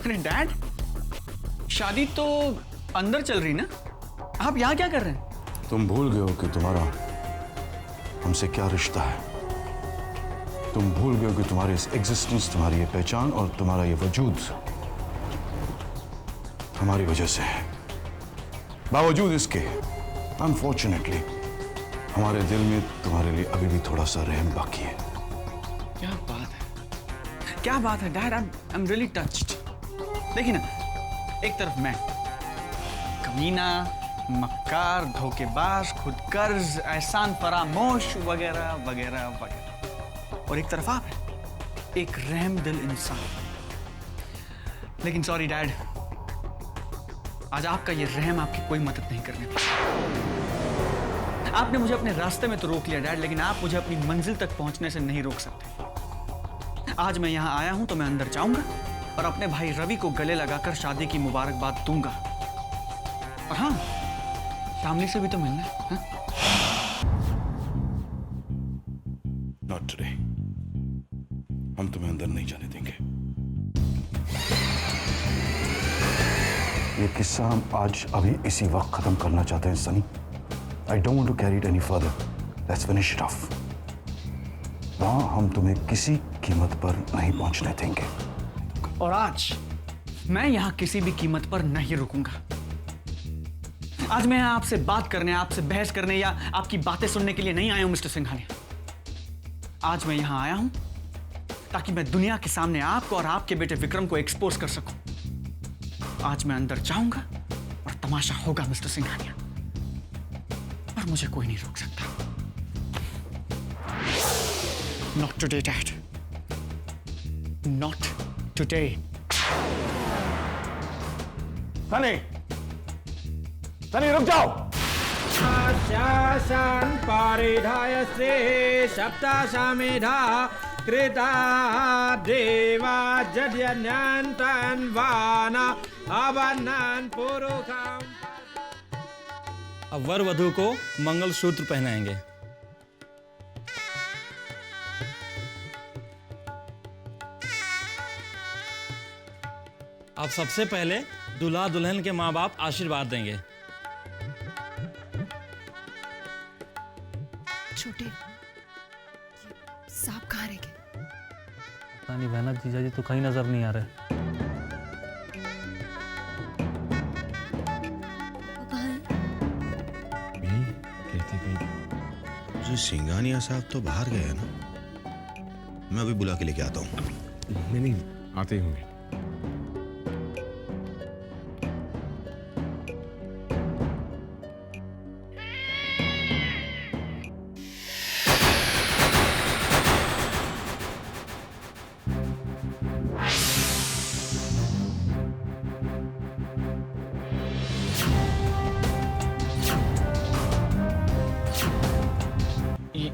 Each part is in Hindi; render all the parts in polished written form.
अरे डैड, शादी तो अंदर चल रही ना, आप यहाँ क्या कर रहे हैं? तुम भूल गए हो कि तुम्हारा हमसे क्या रिश्ता है। तुम भूल गए हो कि तुम्हारी इस एग्जिस्टेंस, तुम्हारी ये पहचान और तुम्हारा ये वजूद हमारी वजह से है। बावजूद इसके अनफॉर्चुनेटली हमारे दिल में तुम्हारे लिए अभी भी थोड़ा सा रहम बाकी है। क्या बात है, क्या बात है dad, I am really touched. देखिए ना, एक तरफ मैं कमीना, मक्कार, धोखेबाज, खुदगर्ज, एहसान फरामोश वगैरह वगैरह वगैरह, और एक तरफ आप हैं, एक रहम दिल इंसान। लेकिन सॉरी डैड, आज आपका ये रहम आपकी कोई मदद नहीं करने वाला। आपने मुझे अपने रास्ते में तो रोक लिया डैड, लेकिन आप मुझे अपनी मंजिल तक पहुंचने से नहीं रोक सकते। आज मैं यहां आया हूं तो मैं अंदर जाऊंगा और अपने भाई रवि को गले लगाकर शादी की मुबारकबाद दूंगा। और हाँ, शामली से भी तो मिलना है। हाँ? Not today. हम तुम्हें अंदर नहीं जाने देंगे। ये किस्सा हम आज अभी इसी वक्त खत्म करना चाहते हैं Sunny. I don't want to carry it any further. Let's finish it off. वहां हम तुम्हें किसी कीमत पर नहीं पहुंचने देंगे। और आज मैं यहां किसी भी कीमत पर नहीं रुकूंगा। आज मैं आपसे बात करने, आपसे बहस करने या आपकी बातें सुनने के लिए नहीं आया हूं मिस्टर सिंघानिया। आज मैं यहां आया हूं ताकि मैं दुनिया के सामने आपको और आपके बेटे विक्रम को एक्सपोज कर सकूं। आज मैं अंदर जाऊंगा और तमाशा होगा मिस्टर सिंघानिया, और मुझे कोई नहीं रोक सकता। Not today, Dad. Not today. Sunny रुक जाओ। शासन परिधाय श्री सप्ताशमेधा कृता देवा जड्यन्यन्तन् वाना अवनन् पुरुषम्। अब वर वधू को मंगलसूत्र पहनाएंगे। अब सबसे पहले दूल्हा दुल्हन के माँ बाप आशीर्वाद देंगे। छोटे, सांप कहाँ रह गए? पता नहीं बहना, जीजा जी तो कहीं नजर नहीं आ रहे। सिंघानिया साहब तो बाहर गए हैं ना, मैं अभी बुला के लेके आता हूँ। नहीं, आते होंगे।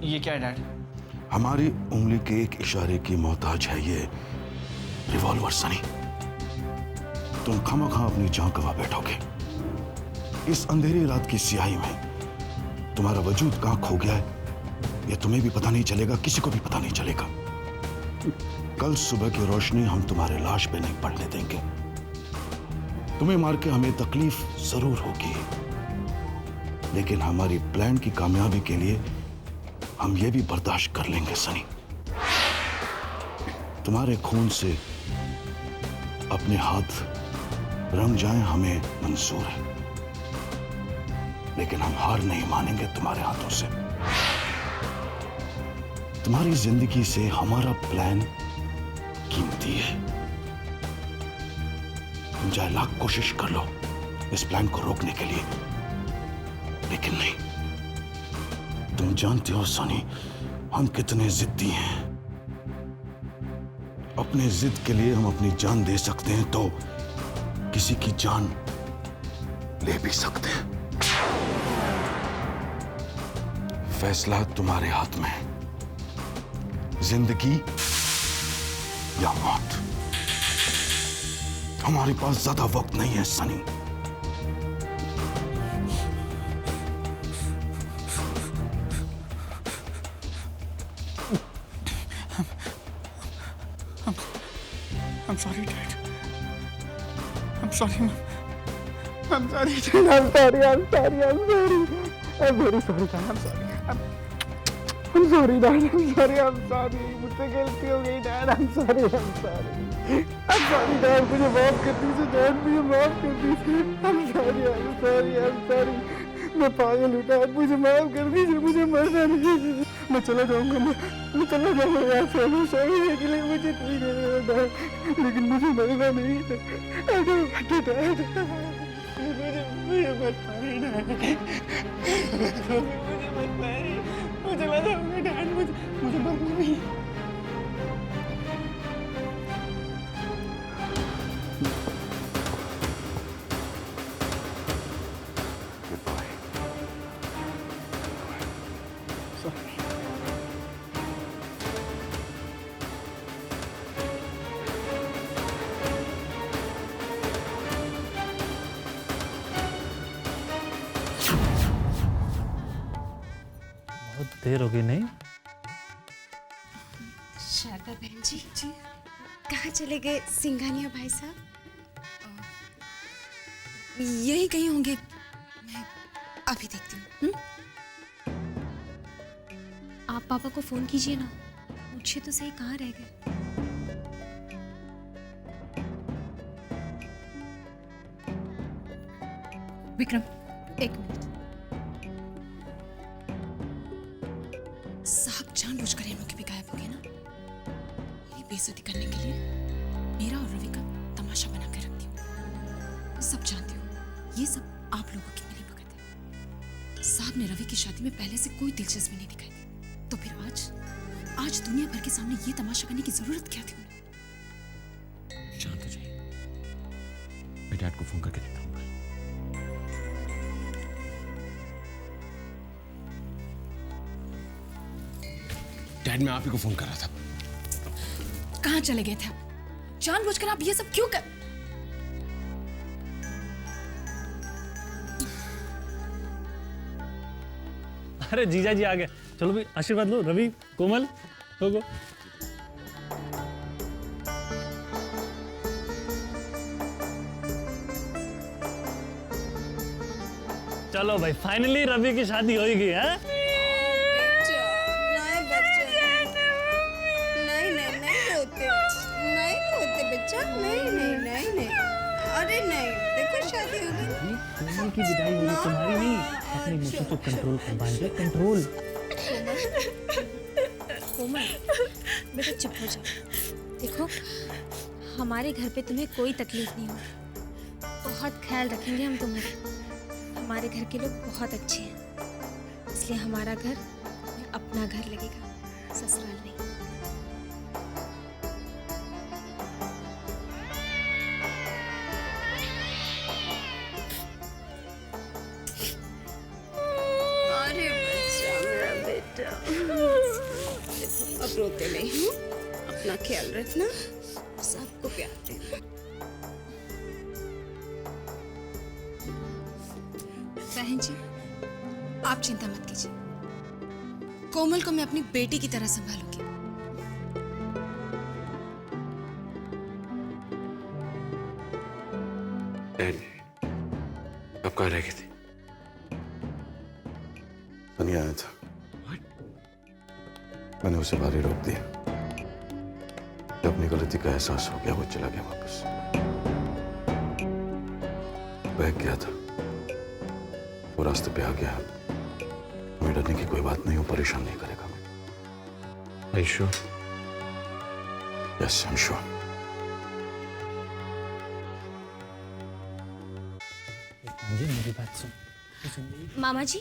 ये क्या है डैड? हमारी उंगली के एक इशारे की मोहताज है ये रिवॉल्वर सनी। तुम खामखा अपनी जान गंवा बैठोगे। इस अंधेरी रात की स्याही में तुम्हारा वजूद कहां खो गया है ये तुम्हें भी पता नहीं चलेगा, किसी को भी पता नहीं चलेगा। कल सुबह की रोशनी हम तुम्हारे लाश पे नहीं पड़ने देंगे। तुम्हें मार के हमें तकलीफ जरूर होगी, लेकिन हमारी प्लान की कामयाबी के लिए हम ये भी बर्दाश्त कर लेंगे सनी। तुम्हारे खून से अपने हाथ रंग जाएं हमें मंजूर है, लेकिन हम हार नहीं मानेंगे तुम्हारे हाथों से। तुम्हारी जिंदगी से हमारा प्लान कीमती है। तुम चाहे लाख कोशिश कर लो इस प्लान को रोकने के लिए, लेकिन नहीं। तुम जानते हो सनी, हम कितने जिद्दी हैं। अपने जिद के लिए हम अपनी जान दे सकते हैं तो किसी की जान ले भी सकते हैं। फैसला तुम्हारे हाथ में है, जिंदगी या मौत। हमारे पास ज्यादा वक्त नहीं है Sunny. I'm sorry, Dad. sorry, ma'am. I'm sorry. I'm sorry. I'm very sorry, Dad. I'm sorry, Dad. I'm sorry. मुझसे गलती हो गई, Dad. I'm sorry. Dad. मुझे माफ कर दीजिए, Dad. मुझे माफ कर दीजिए. I'm sorry. मैं पागल हूँ, Dad. मुझे माफ कर दीजिए. मुझे मरना नहीं है. मैं चला जाऊँगा. मैं चला जाऊँगा यहाँ से. हमेशा रहने के लिए मुझे ठीक है, Dad. लेकिन मुझे मरना नहीं है. Dad. मुझे मत मारिए, Dad. मैं चला जाऊँगा, Dad. मुझे मरना नहीं है. बहुत देर हो गई नहीं? शारदा बहन जी कहाँ चले गए सिंघानिया भाई साहब? यही कहीं होंगे, मैं अभी देखती हूँ. आप पापा को फोन कीजिए ना, पूछे तो सही कहाँ रह गए. विक्रम, एक मिनट. साहब जानबूझकर इन लोग के भी गायब हो गए ना. ये बेइज्जती करने के लिए मेरा और रवि का तमाशा बना कर रखती हूँ. मैं सब जानती हूँ, ये सब आप लोगों की मिली भगत है. साहब ने रवि की शादी में पहले से कोई दिलचस्पी नहीं दिखाई थी, तो फिर आज दुनिया भर के सामने ये तमाशा करने की जरूरत क्या थी उन्हें? शांत हो जाइए, मैं डैड को फोन करके देता हूँ. डैड, मैं आप ही को फोन कर रहा था. कहाँ चले गए थे आप? जानबूझकर आप ये सब क्यों कर? अरे जीजा जी आ गए. चलो भाई आशीर्वाद लो. रवि, कोमल, लोगो. चलो भाई, फाइनली रवि की शादी हो ही गई है. कोमल की विदाई हुई, तुम्हारी नहीं. अपने इमोशन को कंट्रोल कर भांजे, कंट्रोल. कोमल, बेटा चुप हो जाओ. देखो, हमारे घर पे तुम्हें कोई तकलीफ नहीं होगी. बहुत ख्याल रखेंगे हम तुम्हारा. हमारे घर के लोग बहुत अच्छे हैं, इसलिए हमारा घर अपना घर लगेगा, ससुराल नहीं. अब रोते नहीं हूँ, अपना ख्याल रखना, सबको प्यार देना. बहन जी, आप चिंता मत कीजिए. कोमल को मैं अपनी बेटी की तरह संभालूंगी. डैड, आप कहाँ रह गए थे? सनी आया था. मैंने उसे बाहर ही रोक दिया. जब अपनी गलती का एहसास हो गया, वो चला गया वापस. बहक गया था, वो रास्ते पे आ गया. हमें डरने की कोई बात नहीं, हो परेशान नहीं करेगा. Are you sure? Yes, I'm sure. जी मेरी बात सुन. मामा जी,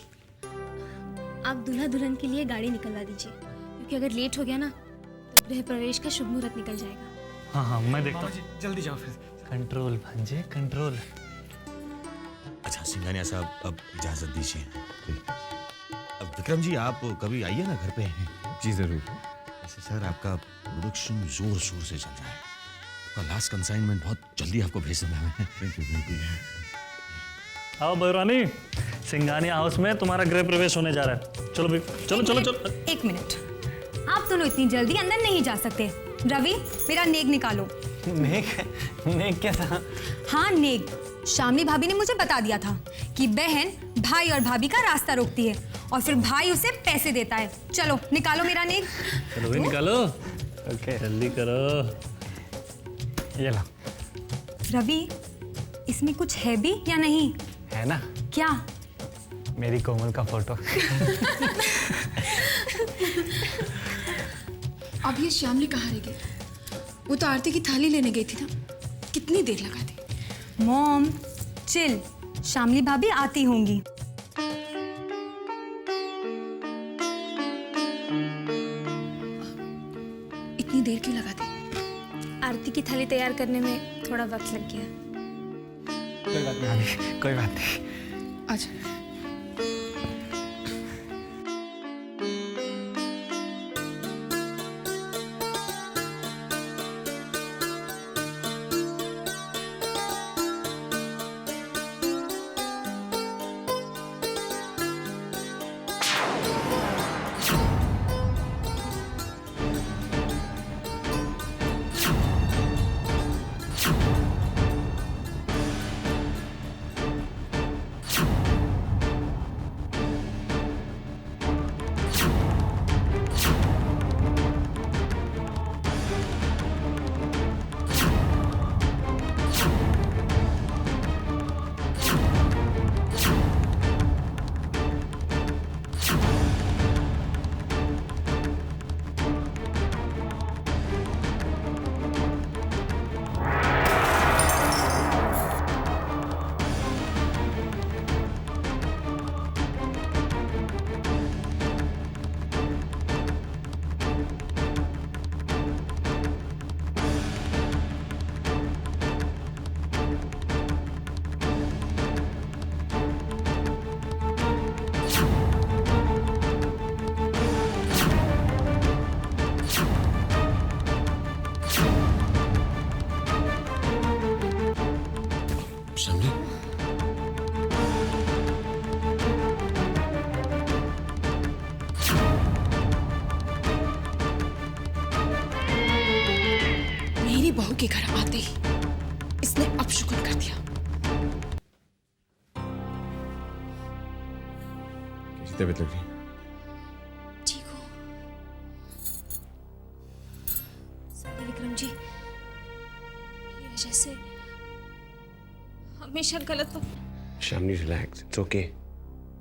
आप दूल्हा दुल्हन के लिए गाड़ी निकलवा दीजिए, क्योंकि अगर लेट हो गया ना तो गृह प्रवेश का शुभ मुहूर्त निकल जाएगा. हाँ मैं देखता हूँ. जल्दी जाओ फिर. कंट्रोल भांजे, कंट्रोल. अच्छा सिंघानिया साहब, अब इजाजत दीजिए. अब विक्रम जी, आप कभी आइए ना घर पे. जी जरूर. वैसे सर, आपका प्रोडक्शन जोर शोर से चल रहा है. आपका लास्ट कंसाइनमेंट बहुत जल्दी आपको भेज देना है. Thank you. आओ बहरानी, सिंघानिया हाउस में तुम्हारा गृह प्रवेश होने जा रहा है. चलो भाई, चलो चलो चलो. एक मिनट, आप दोनों इतनी जल्दी अंदर नहीं जा सकते. रवि, मेरा नेक निकालो. नेक नेक क्या था? हाँ नेक, शामली भाभी ने मुझे बता दिया था कि बहन भाई और भाभी का रास्ता रोकती है और फिर भाई उसे पैसे देता है। चलो निकालो मेरा नेक। चलो भाई निकालो। ओके जल्दी करो। ये लो। रवि, इसमें कुछ है भी या नहीं? है ना? क्या? मेरी कोमल का फोटो। अब ये श्यामली कहाँ रह गई? वो तो आरती की थाली लेने गई थी ना, कितनी देर लगा दी। मॉम चिल, शामली भाभी आती होंगी। इतनी देर क्यों लगा दी? आरती की थाली तैयार करने में थोड़ा वक्त लग गया। कोई बात नहीं, कोई बात नहीं। अच्छा बहू के घर आते ही इसने अपशकुन कर दिया। कैसी तबीयत लग रही है? ठीक हो? सॉरी विक्रम जी, ये वजह से हमेशा गलत हो। शामनी रिलैक्स, इट्स ओके।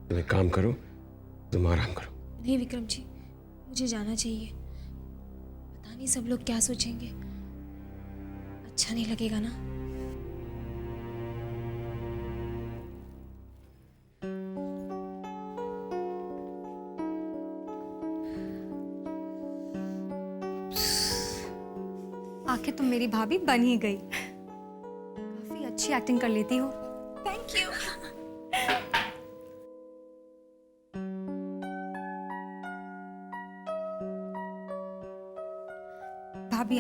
तुम एक काम करो, तुम आराम करो। नहीं विक्रम जी, मुझे जाना चाहिए। पता नहीं सब लोग क्या सोचेंगे, अच्छा नहीं लगेगा ना। आखिर तुम मेरी भाभी बन ही गई। काफी अच्छी एक्टिंग कर लेती हो। Thank you. भाभी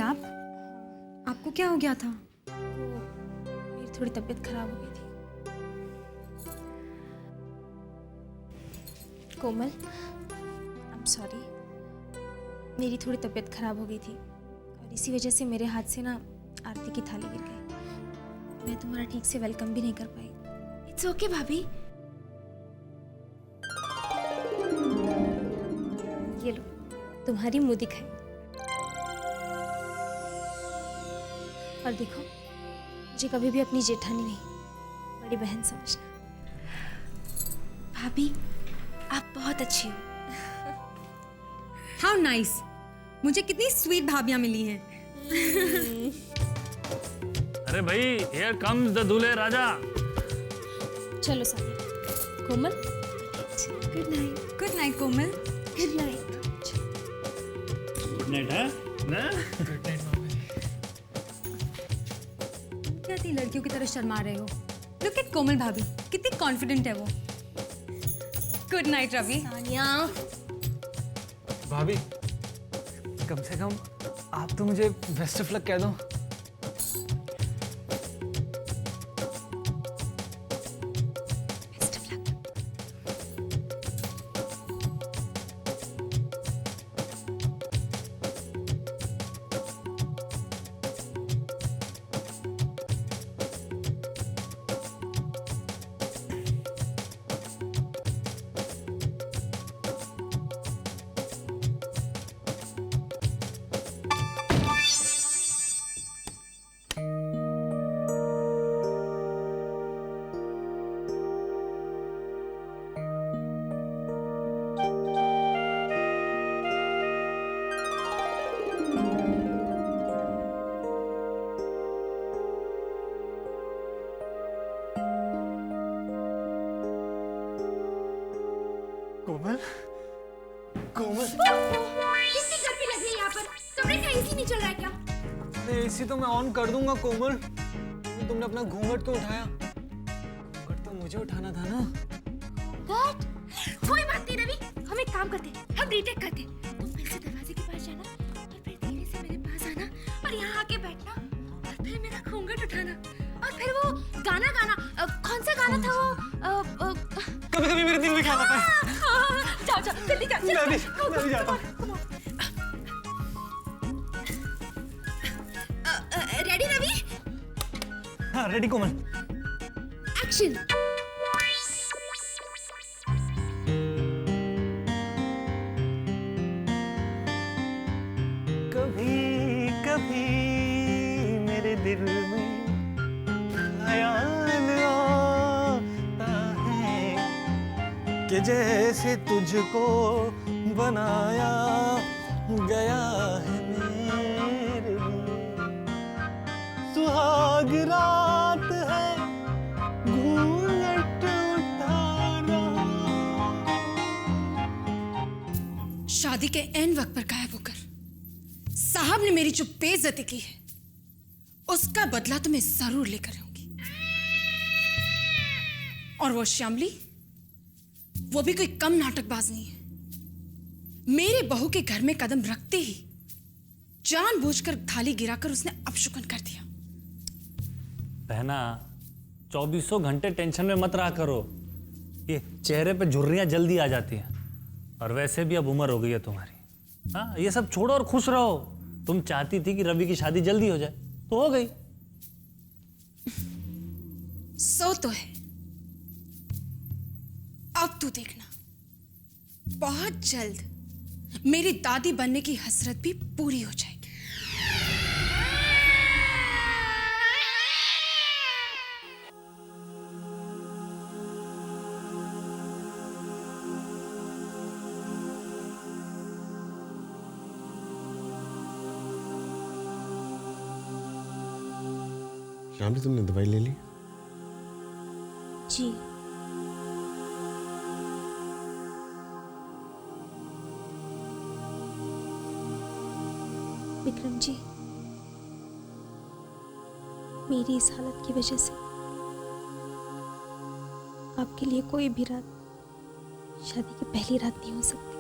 आपको क्या हो गया था? मेरी थोड़ी तबीयत खराब हो गई थी। कोमल, आई एम सॉरी। मेरी थोड़ी तबीयत खराब हो गई थी और इसी वजह से मेरे हाथ से ना आरती की थाली गिर गई। मैं तुम्हारा ठीक से वेलकम भी नहीं कर पाई। इट्स ओके भाभी। ये लो, तुम्हारी मुंह दिखाई। और देखो, मुझे कभी भी अपनी जेठानी नहीं, बड़ी बहन समझना। भाभी, आप बहुत अच्छी हो। हाउ नाइस, मुझे कितनी स्वीट भाभियां मिली हैं। अरे भाई, हियर कम्स द दूल्हे राजा। चलो साथी। Komal, good night. Good night Komal. Good night. Good night है ना? क्या थी लड़कियों की तरह शर्मा रहे हो? लुक एट कोमल भाभी, कितनी कॉन्फिडेंट है वो। Good night Ravi. सानिया, भाभी, कम से कम आप तो मुझे बेस्ट ऑफ लक कह दो। इतनी गर्मी लग रही है यहाँ पर। कमरे का एसी नहीं चल रहा है क्या? अरे एसी तो मैं ऑन कर दूंगा कोमल। तुमने अपना घूंघट क्यों उठाया? घूंघट तो मुझे उठाना था ना। What? कोई बात नहीं रवि, हम एक काम करते हैं, हम रीटेक करते हैं। तुम फिर से दरवाजे के पास जाना और फिर धीरे से मेरे पास आना और यहाँ आके बैठना और फिर मेरा घूंघट उठाना और फिर वो गाना गाना। कौन सा गाना था वो? कभी कभी मेरे दिल में ख्याल आता है। जाओ जाओ जल्दी जाओ। मैं भी जाता हूँ। रेडी रवि? हाँ रेडी कोमल। एक्शन। कभी कभी मेरे दिल में ख्याल आता है कि जैसे तुझको बनाया गया है मेरे लिए। सुहाग रात है घूंघट उठा रहा। शादी के एन वक्त पर गायब होकर साहब ने मेरी जो बेइज्जती की है उसका बदला तो मैं जरूर लेकर आऊंगी। और वो श्यामली, वो भी कोई कम नाटकबाज नहीं है। मेरे बहू के घर में कदम रखते ही जानबूझकर थाली गिराकर उसने अपशुकन कर दिया। बहना 2400 घंटे टेंशन में मत रहा करो, ये चेहरे पे झुर्रियां जल्दी आ जाती हैं। और वैसे भी अब उम्र हो गई है तुम्हारी। हाँ ये सब छोड़ो और खुश रहो। तुम चाहती थी कि रवि की शादी जल्दी हो जाए, तो हो गई। सो तो है, अब तू देखना बहुत जल्द मेरी दादी बनने की हसरत भी पूरी हो जाएगी। श्यामली तुमने दवाई ले ली? जी। विक्रम जी, मेरी इस हालत की वजह से आपके लिए कोई भी रात शादी की पहली रात नहीं हो सकती।